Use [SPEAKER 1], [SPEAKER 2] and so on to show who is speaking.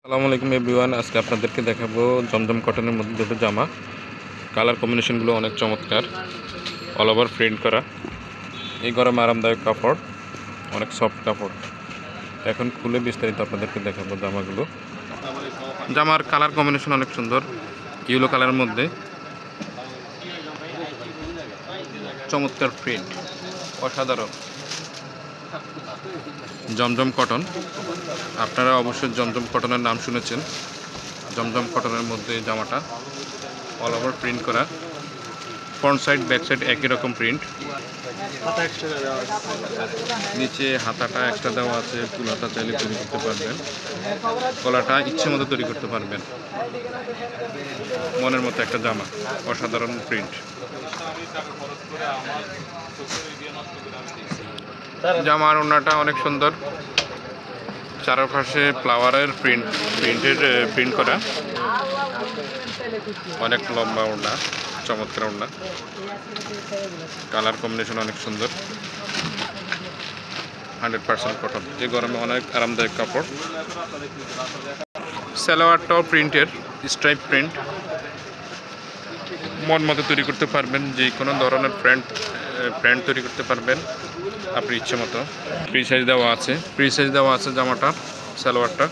[SPEAKER 1] আসসালামু আলাইকুম এভরিওয়ান। আজকে আপনাদেরকে দেখাবো জমজম কটনের মধ্যে দুটো জামা। কালার কম্বিনেশনগুলো অনেক চমৎকার, অল ওভার প্রিন্ট করা। এই গরমে আরামদায়ক কাপড়, অনেক সফট কাপড়। এখন খুলে বিস্তারিত আপনাদেরকে দেখাবো জামাগুলো। জামার কালার কম্বিনেশন অনেক সুন্দর, ইয়েলো কালারের মধ্যে চমৎকার প্রিন্ট, অসাধারণ। জমজম কটন, আপনারা অবশ্যই জমজম কটনের নাম শুনেছেন। জমজম কটনের মধ্যে জামাটা অল ওভার প্রিন্ট করা, ফ্রন্ট সাইড ব্যাক সাইড একই রকম প্রিন্ট। নিচে হাতাটা এক্সট্রা দেওয়া আছে, ফুল হাতা চাইলে তৈরি করতে পারবেন, গলাটা ইচ্ছে মতো তৈরি করতে পারবেন। মনের মতো একটা জামা, অসাধারণ প্রিন্ট। জামার ওড়নাটা অনেক সুন্দর, চারপাশে ফ্লাওয়ারের প্রিন্ট করা, অনেক লম্বা ওড়না, চমৎকার ওড়না। কালার কম্বিনেশন অনেক সুন্দর, 100% কটন। এই গরমে অনেক আরামদায়ক কাপড়। সালোয়ারটাও প্রিন্টের, স্ট্রাইপ প্রিন্ট। মন মতো তৈরি করতে পারবেন, যে কোনো ধরনের প্যান্ট তৈরি করতে পারবেন আপনি ইচ্ছে মতো। ফ্রি সাইজ দেওয়া আছে জামাটা, সালোয়ারটা।